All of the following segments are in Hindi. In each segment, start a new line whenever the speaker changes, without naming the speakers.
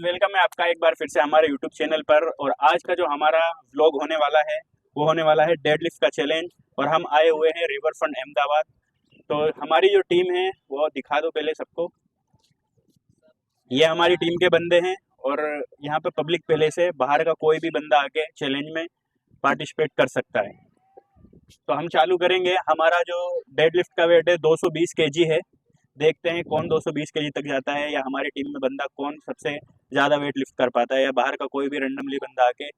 वेलकम है आपका एक बार फिर से हमारे यूट्यूब चैनल पर। और आज का जो हमारा व्लॉग होने वाला है वो होने वाला है डेडलिफ्ट का चैलेंज। और हम आए हुए हैं रिवर फ्रंट अहमदाबाद। तो हमारी जो टीम है वो दिखा दो पहले सबको। ये हमारी टीम के बंदे हैं और यहाँ पे पब्लिक पहले से, बाहर का कोई भी बंदा आके चैलेंज में पार्टिसिपेट कर सकता है। तो हम चालू करेंगे। हमारा जो डेडलिफ्ट का वेट है 220 केजी है। देखते हैं कौन 220 केजी तक जाता है, या हमारी टीम में बंदा कौन सबसे ज़्यादा वेट लिफ्ट कर पाता है, या बाहर का कोई भी रैंडमली बंदा आके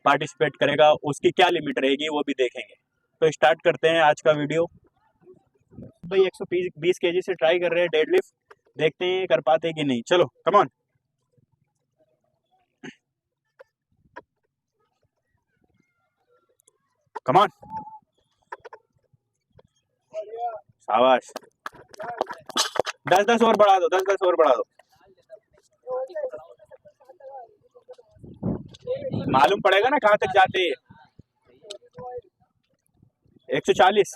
पार्टिसिपेट करेगा, उसकी क्या लिमिट रहेगी वो भी देखेंगे। तो स्टार्ट करते हैं आज का वीडियो। भाई 120 केजी से ट्राई कर रहे हैं डेडलिफ्ट, देखते हैं कर पाते कि नहीं। चलो कम ऑन। कम ऑन, शाबाश। 10-10 और बढ़ा दो, 10-10 और बढ़ा दो। मालूम पड़ेगा ना कहाँ तक जाते हैं। 140,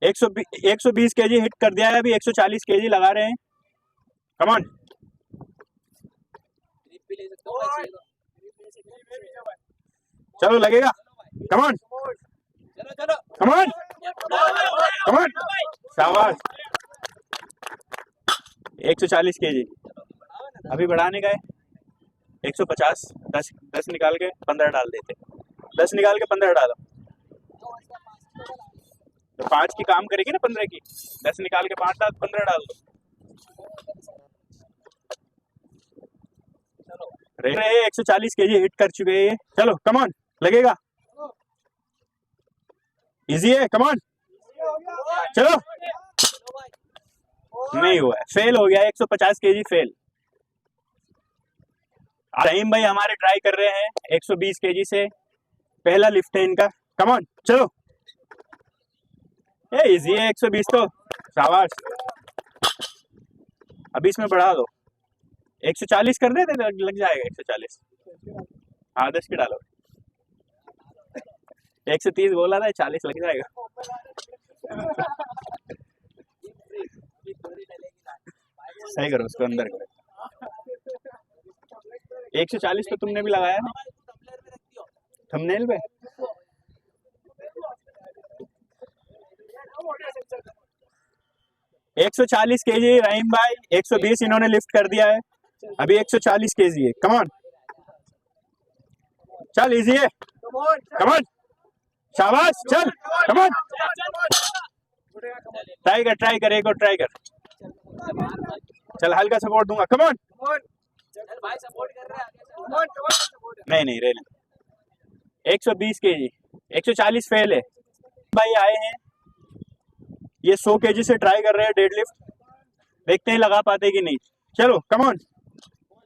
120 केजी हिट कर दिया है। अभी 140 केजी लगा रहे हैं। कम ऑन, चलो लगेगा। कम on, come on, come on, शाबाश। 140 केजी अभी बढ़ाने का है। 150, 10 निकाल के 15 डाल देते। 10 निकाल के 15 डालो तो 5 की काम करेगी ना 15 की। 10 निकाल के 5 डाल, 15 डाल दो। रहे 140 केजी हिट कर चुके हैं। चलो कम ऑन, लगेगा। इजी है, कम ऑन, चलो। नहीं हुआ है, फेल हो गया। 150 केजी फेल। रहीम भाई हमारे ट्राई कर रहे हैं 120 केजी से। पहला लिफ्ट है इनका। कम ऑन, चलो। ये इजी है 120 तो, शाबाश। अभी इसमें बढ़ा दो, 140 कर देते लग जाएगा 140। हाँ 10 की डालो। 130 बोला था, 40 लग जाएगा। सही करो उसको, अंदर करो। 140 तो तुमने भी लगाया ना थंबनेल पे। एक 140 केजी रहीम भाई, 120 इन्होंने लिफ्ट कर दिया है। अभी 140 केजी है। कम ऑन, चल इजी है। कम ऑन, शाबाश, चल कम ऑन। ट्राई कर एक और ट्राई कर। चल हल्का सपोर्ट दूंगा। कम ऑन, नहीं रहने। 120 केजी, 140 फेल है। भाई आए हैं, ये 100 केजी से ट्राई कर रहे हैं डेडलिफ्ट, देखते हैं लगा पाते कि नहीं। चलो कम ऑन,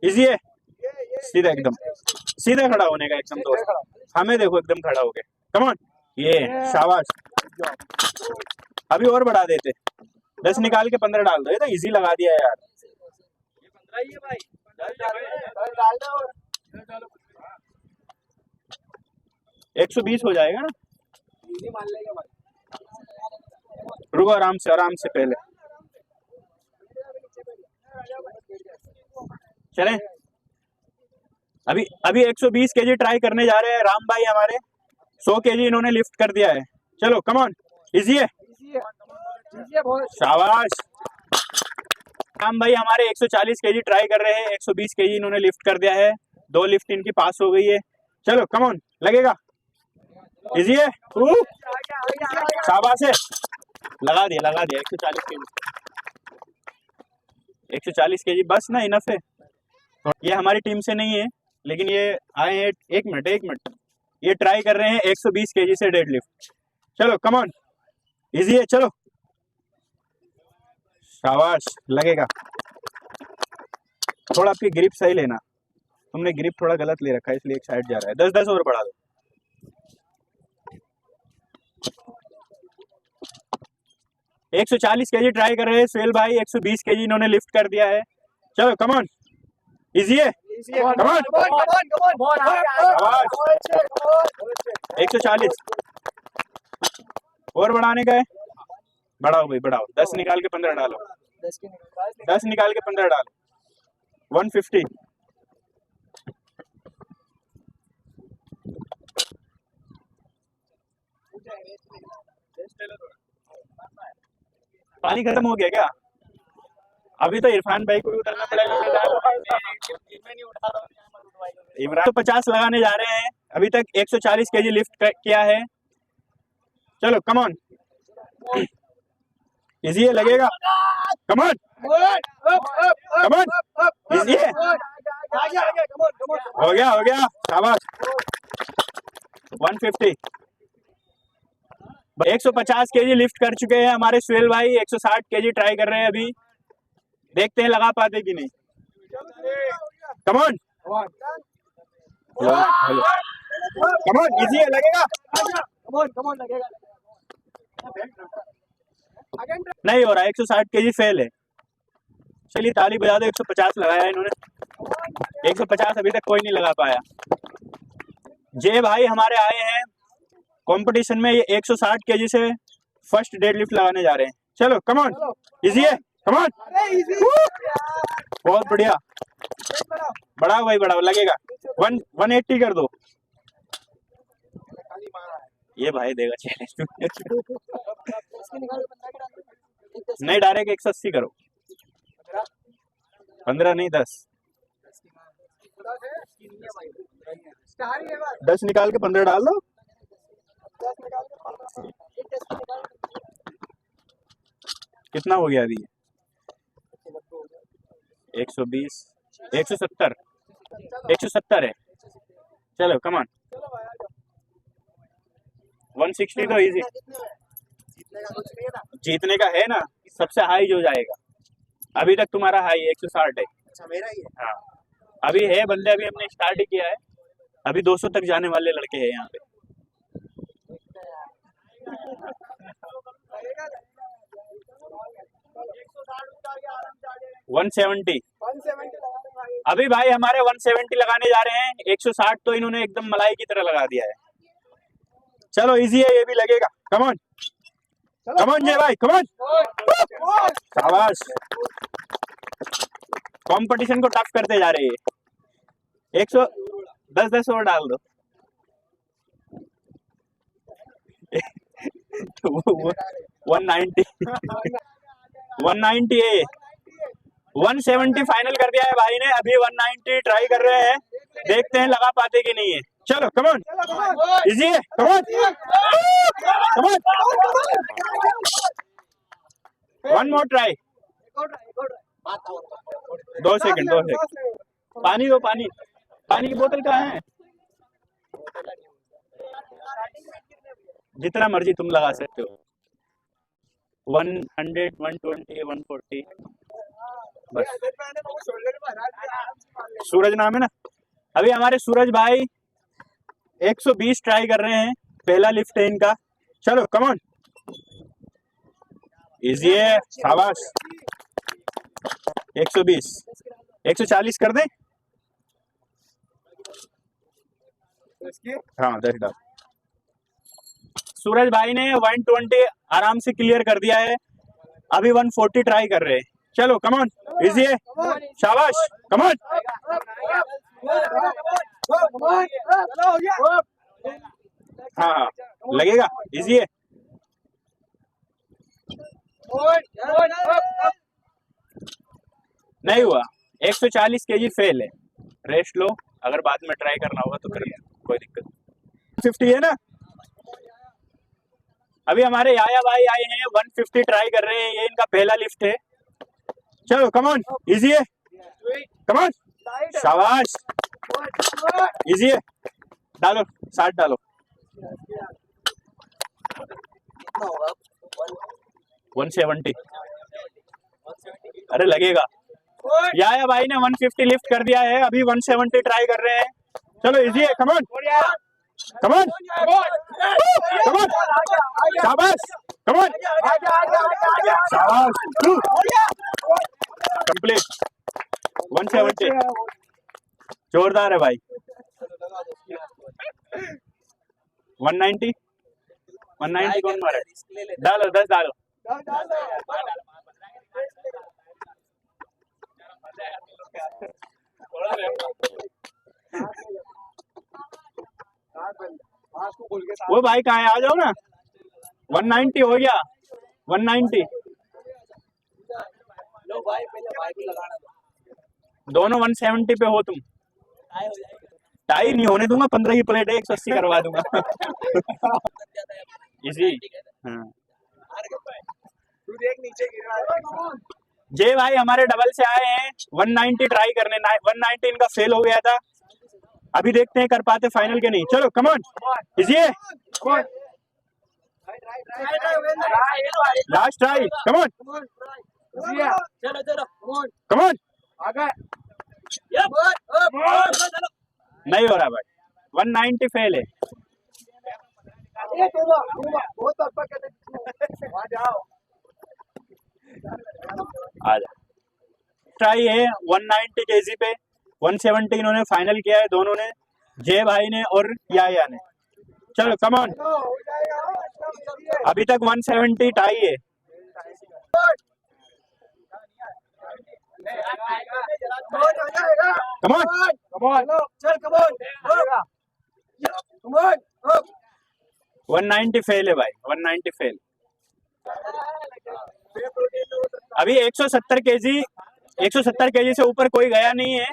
इजी है। सीधा एकदम सीधा खड़ा होने का एकदम। दोस्त हमें देखो एकदम खड़ा हो गए। कम ऑन, ये शाबाश। अभी और बढ़ा देते, 10 निकाल के 15 डाल दो। ये तो इजी लगा दिया यार। 120 हो जाएगा ना। रुको, आराम से पहले चलें। अभी 120 केजी ट्राई करने जा रहे हैं राम भाई हमारे। 100 केजी इन्होंने लिफ्ट कर दिया है। चलो कम ऑन, इजी है, शाबाश। राम भाई हमारे 140 केजी ट्राई कर रहे हैं। 120 केजी इन्होंने लिफ्ट कर दिया है। 2 लिफ्ट इनकी पास हो गई है। चलो कम ऑन, लगेगा। इजी है, शाबाश है। लगा दिया 140 केजी। 140 केजी बस ना, इनफ है। तो ये हमारी टीम से नहीं है, लेकिन ये आए हैं। एक मिनट, ये ट्राई कर रहे हैं 120 केजी से डेडलिफ्ट। चलो कम ऑन, इजी है, चलो शाबाश, लगेगा। थोड़ा आपकी ग्रिप सही लेना, तुमने ग्रिप थोड़ा गलत ले रखा है इसलिए एक साइड जा रहा है। 10-10 और बढ़ा दो। 140 केजी ट्राई कर रहे हैं सुहेल भाई। 120 केजी इन्होंने लिफ्ट कर दिया है। चलो कम ऑन, इजी है, कम ऑन, 140 और बढ़ाने का है। बढ़ाओ भाई बढ़ाओ, 10 निकाल के 15 डालो। 10 निकाल के 15 डाल। 150। पानी खत्म हो गया क्या? अभी तो इरफान भाई को भी उतरना पड़ेगा। इमरान तो 50 लगाने जा रहे हैं। अभी तक 140 केजी लिफ्ट किया है। चलो कम ऑन, इजी है, लगेगा। कम ऑन कम ऑन, इजी है। हो गया शाबाश। 150। 150 केजी लिफ्ट कर चुके हैं हमारे सुहेल भाई। 160 केजी ट्राई कर रहे हैं अभी, देखते हैं लगा पाते कि नहीं। कम ऑन कम ऑन, इजी है, लगेगा। नहीं हो रहा, 160 केजी फेल है। चलिए ताली बजा दो। 150 लगाया इन्होंने। 150 अभी तक कोई नहीं लगा पाया। जे भाई हमारे आए हैं कंपटीशन में, ये 160 केजी से फर्स्ट डेड लिफ्ट लगाने जा रहे हैं। चलो कम ऑन, इजी है, कम ऑन। बहुत बढ़िया, बढ़ाओ भाई बढ़ाओ, लगेगा। 180 कर दो। ये भाई देगा चैलेंज। नहीं, डायरेक्ट 180 करो। 15 नहीं, 10। 10 निकाल के 15 डाल दो। कितना हो गया अभी? 120, 170, 170 है। चलो कम ऑन। 160 तो इजी। जीतने का है ना, सबसे हाई जो जाएगा। अभी तक तुम्हारा हाई 160 है।
अच्छा मेरा ही है।
हाँ, अभी है बंदे, अभी हमने स्टार्ट ही किया है। अभी 200 तक जाने वाले लड़के हैं यहाँ पे। 170। अभी भाई हमारे 170 लगाने जा रहे हैं। 160 तो इन्होंने एकदम मलाई की तरह लगा दिया है। चलो इजी है, ये भी लगेगा। कम ऑन जय भाई, कम ऑन। शाबाश, कंपटीशन को टफ करते जा रहे हैं। 110 और डाल दो। 190 190 है। 170 फाइनल कर दिया है भाई ने। अभी 190 ट्राई कर रहे हैं, देखते हैं लगा पाते कि नहीं है। चलो कम ऑन, इजी है, come on come on. 1 more try. 2 second. पानी दो, पानी की बोतल कहाँ है? जितना मर्जी तुम लगा सकते हो। 100, 120, 140 बस। सूरज नाम है ना। अभी हमारे सूरज भाई 120 ट्राई कर रहे हैं। पहला लिफ्ट है इनका। चलो कम ऑन, इजी है, शाबाश। 120, 140 कर दे। हाँ 10 डाल। सूरज भाई ने 120 आराम से क्लियर कर दिया है। अभी 140 ट्राई कर रहे हैं। चलो कम ऑन, इजी है, शाबाश, कम ऑन। हाँ लगेगा, इजी है। नहीं हुआ, 140 केजी फेल है। रेस्ट लो, अगर बाद में ट्राई करना होगा तो कर लो, कोई दिक्कत। 50 है ना। अभी हमारे याया भाई आए हैं, 150 ट्राई कर रहे हैं। ये इनका पहला लिफ्ट है। चलो कम ऑन, इजी है, कम ऑन, शाबाश, इजी है। डालो 60 डालो। 170। अरे लगेगा। याया भाई ने 150 लिफ्ट कर दिया है। अभी 170 ट्राई कर रहे हैं। चलो इजी है, come on come on come on, शाबाश, कम ऑन, शाबाश, कंप्लीट। 170 जोरदार है भाई। 190 कौन मारा? डालो 10 डालो। वो भाई कहाँ है, आ जाओ ना। 190 हो गया, 190। दोनों 170 पे हो तुम। टाई नहीं होने दूंगा, 15 की प्लेट है, 180 करवा दूंगा। इसी हाँ। जय भाई हमारे डबल से आए हैं 190 ट्राई करने। 190 इनका फेल हो गया था, अभी देखते हैं कर पाते फाइनल के नहीं। चलो कम ऑन, इजी है, last try, come on come on. नहीं हो रहा भाई, 190 फेल है। आजा, ट्राई है 190 केजी पे, 170 इन्होंने फाइनल किया है दोनों ने, जय भाई ने और याया ने। चलो कम ऑन, अभी तक 170 टाई है। कम ऑन, चल कम ऑन, 190 फेल है भाई, 190 फेल। अभी 170 केजी, 170 केजी से ऊपर कोई गया नहीं है।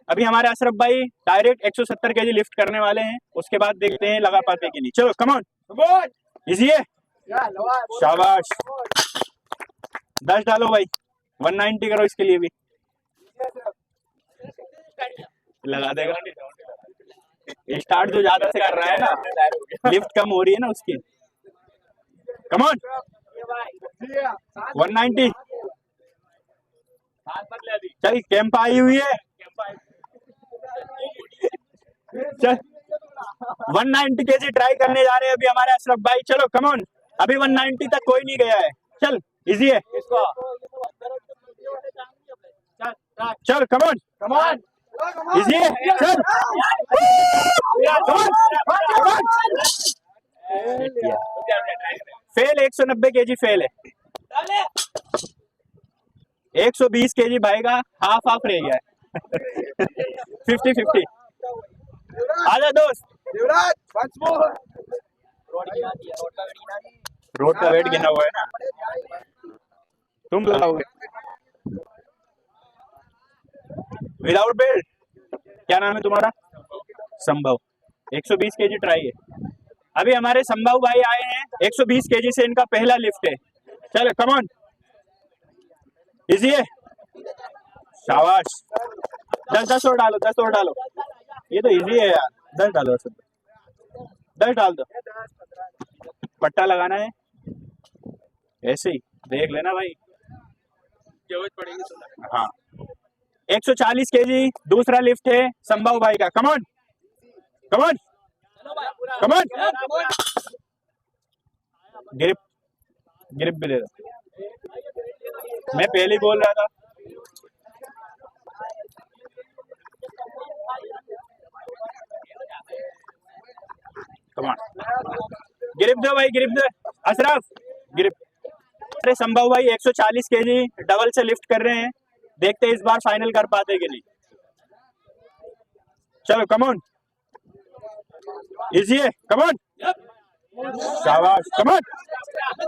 अभी हमारे अशरफ भाई डायरेक्ट 170 केजी लिफ्ट करने वाले हैं, उसके बाद देखते हैं लगा पाते कि नहीं। चलो कम ऑन, इजी है, शाबाश। 10 डालो भाई, 190 करो इसके लिए भी, लगा देगा। स्टार्ट जो ज्यादा से कर रहा है ना, लिफ्ट कम हो रही है ना उसकी। Come on, 190। चल कैंप आई हुई है, चल 190 केजी ट्राई करने जा रहे हैं अभी हमारे अशरफ भाई। चलो कम ऑन, अभी 190 तक कोई नहीं गया है। चल इजी है, चल कम ऑन इजी है, चल फेल, 190 केजी फेल है। 120 केजी भाई का हाफ हाफ रह गया है। 50-50। आजा दोस्त, रोड का वेट गिना हुआ है ना, तुम लगाओगे विदाउट बेल्ट। क्या नाम है तुम्हारा? संभव। 120 केजी ट्राई है। अभी हमारे संभव भाई आए हैं, 120 केजी से इनका पहला लिफ्ट है। चलो कम ऑन, इजी है, शाबाश। 10 और डालो, 10 और डालो, ये तो इजी है यार। 10 डालो, 10 डाल दो। पट्टा लगाना है ऐसे ही, देख लेना भाई, जरूरत पड़ेगी तो। हाँ, 140 केजी दूसरा लिफ्ट है संभव भाई का। कम on come on come on, grip grip भी दे दो, मैं पहले ही बोल रहा था। कम ऑन, ग्रिप दो भाई, ग्रिप दो अशरफ, ग्रिप। अरे संभव भाई 140 केजी डबल से लिफ्ट कर रहे हैं, देखते हैं इस बार फाइनल कर पाते कि नहीं। चलो कम ऑन, इजी है, कम ऑन, शाबाश, कम ऑन,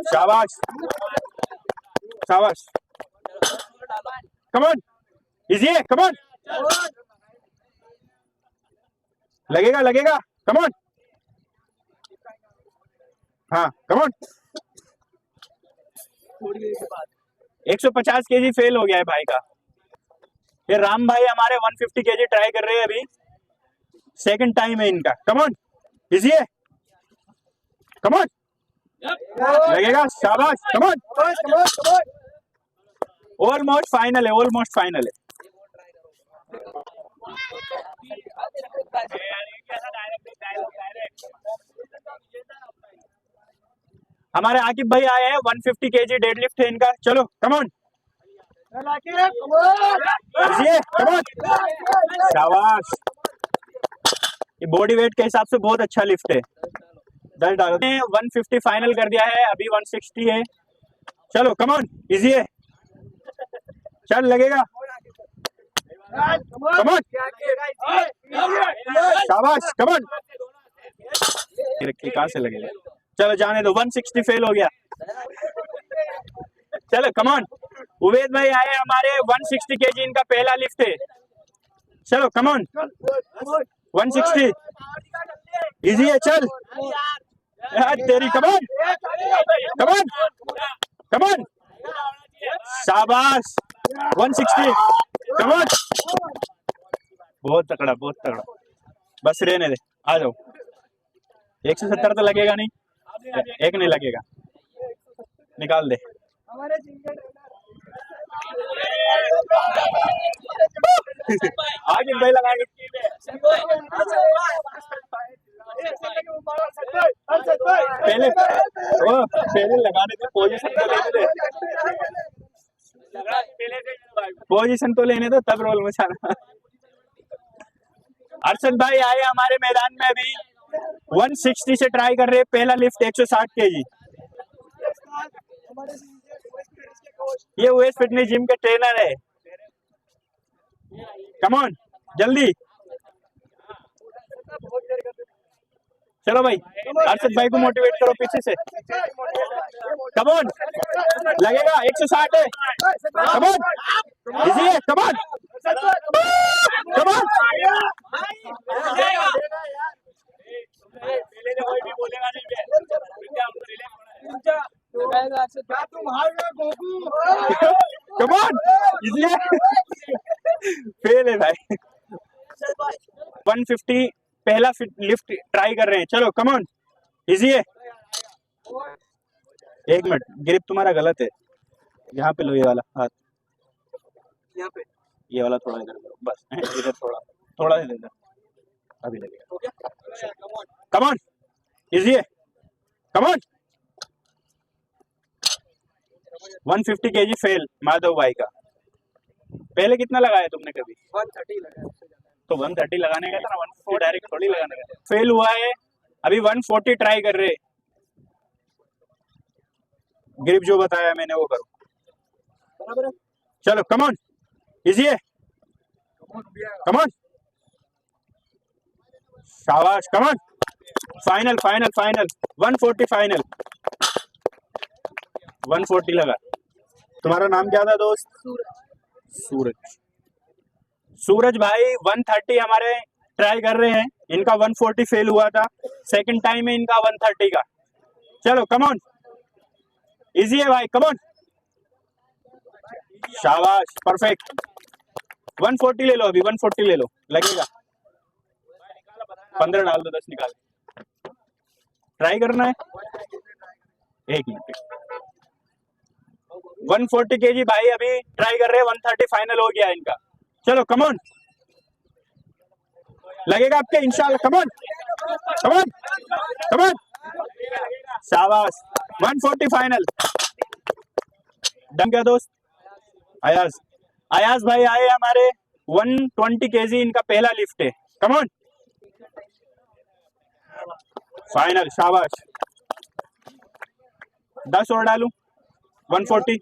शाबाश शाबाश, कम ऑन, इजी है, कम ऑन, लगेगा लगेगा, कम ऑन, हाँ कम ऑन। 150 केजी फेल हो गया है भाई का। फिर राम भाई हमारे 150 केजी ट्राई कर रहे हैं अभी, सेकंड टाइम है इनका। कम ऑन, इजी है, कम ऑन, लगेगा, शाबाश, कम ऑन, ऑलमोस्ट फाइनल है, ऑलमोस्ट फाइनल है। हमारे आकिब भाई आए हैं, 150 केजी डेडलिफ्ट है इनका। चलो कम ऑन, कम ऑन, शाबाश। ये बॉडी वेट के हिसाब से बहुत अच्छा लिफ्ट है। 10 डालो, 150 फाइनल कर दिया है, अभी 160 है। चलो कम ऑन, इजी है, चल लगेगा, कमॉन, शाबाश, कमॉन। कहाँ से लगेगा? चलो जाने दो, 160 फेल हो गया। चलो कमॉन, उवैद भाई आए हमारे, 160 केजी इनका पहला लिफ्ट है। चलो कमॉन, 160 इजी है, चल यार तेरी, कमॉन कमॉन कमॉन, शाबाश, 160, कमॉन। बहुत तगड़ा, बहुत तगड़ा, बस रहने दे, आ जाओ। 170 तो लगेगा नहीं, एक नहीं लगेगा, निकाल दे। आगे भाई लगाएंगे पहले, ओ पहले लगाने की पोजीशन तो लेने दे, पोजीशन तो लेने दो, तब रोल मचाना। अर्शद भाई आए हमारे मैदान में अभी, 160 से ट्राई कर रहे हैं, पहला लिफ्ट 160 केजी। ये वेस्ट फिटनेस जिम के ट्रेनर है। कम ऑन, जल्दी, चलो भाई, अर्शद भाई को मोटिवेट करो पीछे से। कम ऑन, लगेगा, 160 है, कम ऑन, इजी है, come on, come on. Come on, easy है, फेल है भाई। 150 पहला लिफ्ट ट्राई कर रहे हैं, चलो कम ऑन, इजी है। एक मिनट, ग्रिप तुम्हारा गलत है, यहाँ पे लो, ये वाला हाथ, यहाँ पे, ये वाला थोड़ा इधर करो, बस इधर थोड़ा, थोड़ा इधर, अभी लगेगा। कम ऑन, इजी है, come on. 150 KG fail Madhav भाई का। पहले कितना लगाया तुमने कभी?
130 लगाया।
तो 130 लगाने का था ना, 140 डायरेक्ट थोड़ी लगाने का। फेल हुआ है, अभी 140 ट्राई कर रहे। ग्रिप जो बताया मैंने वो करो,
बराबर है।
चलो कम ऑन, इजी है, कम ऑन, शाबाश, कम on. Final final final, 140 final, 140 लगा। तुम्हारा नाम क्या था दोस्त? सूरज। सूरज भाई 130 हमारे ट्राई कर रहे हैं, इनका 140 फेल हुआ था, सेकंड टाइम है इनका 130 का। चलो कम ऑन, इजी है भाई, कम ऑन, शाबाश, परफेक्ट। 140 ले लो, अभी 140 ले लो, लगेगा। 15 डाल दो, 10 निकाल। ट्राई करना है, एक मिनट। 140 केजी भाई अभी ट्राई कर रहे हैं, 130 फाइनल हो गया इनका। चलो कम ऑन, लगेगा आपके इंशाल्लाह, कम on come on come on, शाबाश, 140 फाइनल। डन क्या दोस्त? अयाज, अयाज भाई आए हमारे, 120 केजी इनका पहला लिफ्ट है, कम ऑन, फाइनल, शाबाश। 10 और डालू, 140,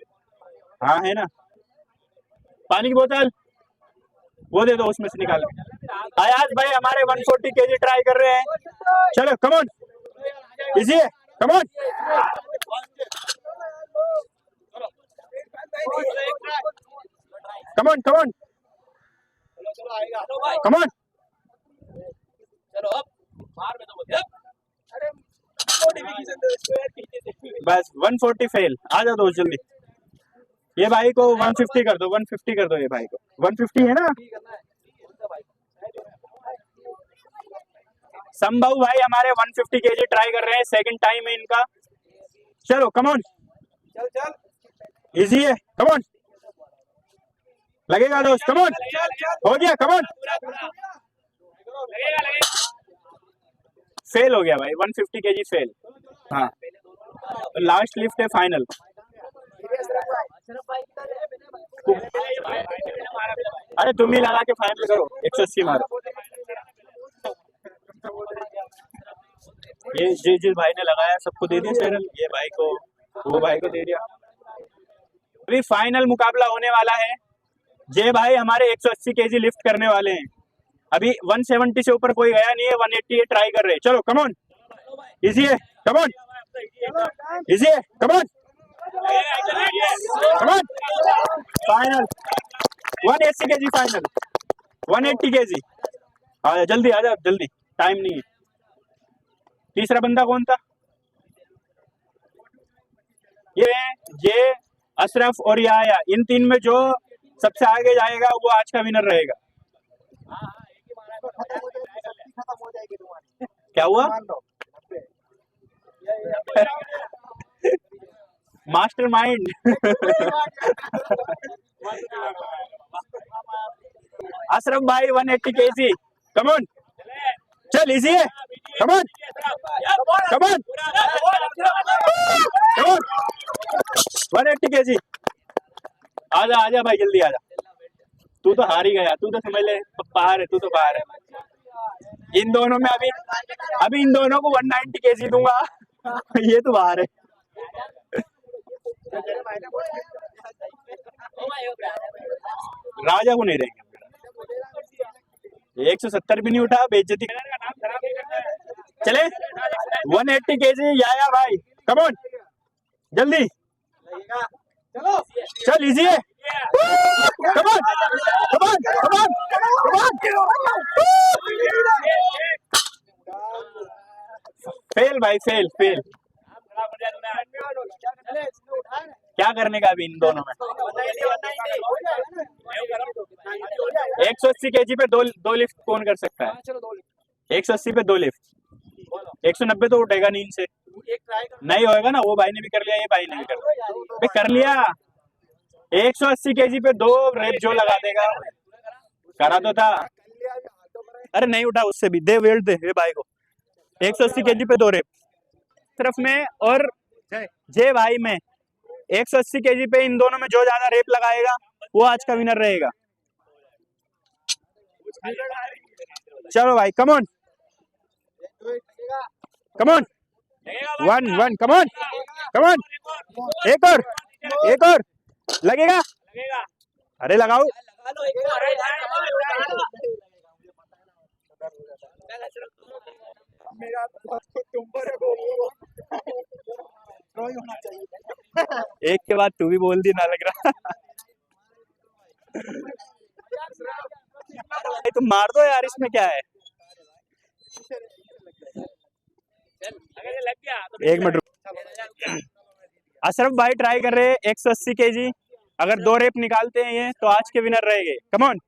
हाँ है ना। पानी की बोतल वो दे दो, उसमें से निकाल। अयाज भाई हमारे 140 केजी ट्राई कर रहे हैं, चलो कम ऑन, इजी है, come on, come on come on come on, बस 140 फेल। आ जाओ दोस्त जल्दी, ये भाई को 150 कर दो, 150 कर दो, ये भाई को 150 है ना। संभव भाई हमारे 150 केजी ट्राई कर रहे हैं, सेकंड टाइम है इनका। चलो कम ऑन,
चल चल,
इजी है, कम ऑन, लगेगा दोस्त, कम ऑन, हो गया, कम ऑन, फेल हो गया भाई, 150 केजी फेल। हाँ, लास्ट लिफ्ट है, फाइनल। अरे तुम ही लगा के फाइनल करो, 180 मारो। ये जिस भाई ने लगाया सबको दे दिया चैनल, ये भाई को, वो भाई को दे दिया। अभी फाइनल मुकाबला होने वाला है, जे भाई हमारे 180 केजी लिफ्ट करने वाले हैं। अभी 170 से ऊपर कोई गया नहीं है, 180 ट्राई कर रहे हैं। चलो कम ऑन, इजी है, कम ऑन, इजी है, come on, come on. Final 180 KG, final 180 KG. आ जल्दी, आ जा जल्दी, टाइम नहीं है। तीसरा बंदा कौन था? ये अशरफ और याया, इन तीन में जो सबसे आगे जाएगा वो आज का विनर रहेगा। क्या हुआ? Master mind. अशरफ भाई 180 केजी, कम ऑन, चल इजी है, come on, come on, come on, 180 KG. आजा आजा भाई, जल्दी आजा। तू तो हार ही गया, तू तो समझ ले बाहर है, तू तो बाहर है। इन दोनों में अभी इन दोनों को 190 केजी दूंगा। ये तो बाहर है। राजा को नहीं देंगे, 170 भी नहीं उठा, बेइज्जती। चले 180 केजी याया भाई, कम ऑन, जल्दी
चलो
चल, इजी है, come on, come on, come on, come on. Fail भाई, फेल फेल। क्या करने का अभी इन दोनों में? 180 केजी पे दो लिफ्ट कौन कर सकता है? 180 पे 2 लिफ्ट, 190 तो उठेगा नहीं इनसे, नहीं होएगा ना। वो भाई ने भी कर लिया, ये भाई ने भी कर लिया, कर लिया। 180 केजी पे 2 रेप जो लगा देगा, करा तो था। अरे नहीं उठा, उससे भी दे वेट दे ये भाई को। 180 केजी पे 2 रेप तरफ में, और जे भाई में 180 केजी पे इन दोनों में जो ज्यादा रेप लगाएगा वो आज का विनर रहेगा। चलो भाई, कम on, come on, 1 come on, come on, एक और लगेगा। अरे लगाओ, एक के बाद तू भी बोल दी ना, लग रहा। तुम मार दो यार, इसमें क्या है। एक मिनट रुक। अशरफ भाई ट्राई कर रहे हैं 180 केजी, अगर 2 रेप निकालते हैं ये तो आज के विनर रहेंगे। कम ऑन,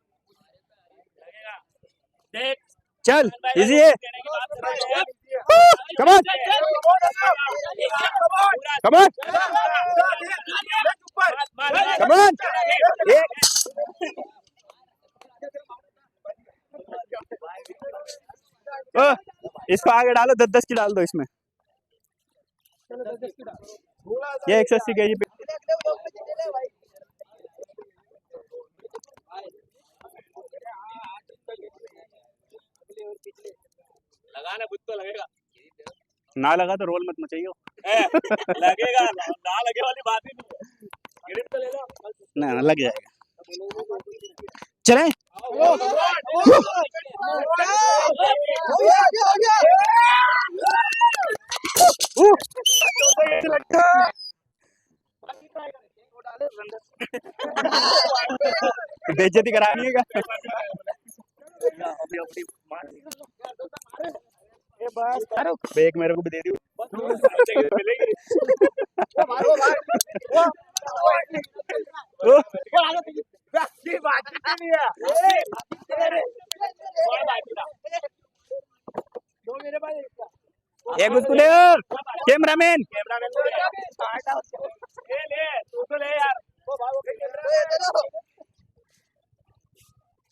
चल इजी है, come on, come on, come on. इसको आगे डालो, 10-10 की डाल दो इसमें। ये 180 केजी पे
लगाना कुछ तो लगेगा,
ना लगा तो रोल मत मचाइयो।
लगेगा ना लगे वाली बात ही नहीं, ग्रिप तो ले लो
ना, लग जाएगा। चले बेइज्जती करानी है क्या? एक मेरे को भी दे दियो। एक उसको ले, कैमरामैन।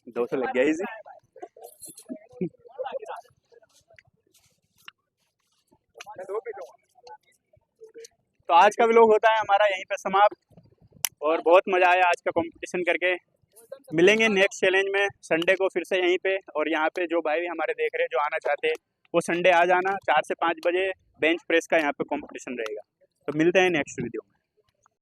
200 लग गया इजी। तो आज का व्लॉग होता है हमारा यहीं पे समाप्त, और बहुत मजा आया आज का कंपटीशन करके। मिलेंगे नेक्स्ट चैलेंज में संडे को फिर से यहीं पे। और यहाँ पे जो भाई हमारे देख रहे हैं जो आना चाहते हैं वो संडे आ जाना, 4 से 5 बजे बेंच प्रेस का यहाँ पे कंपटीशन रहेगा। तो मिलते हैं नेक्स्ट वीडियो में।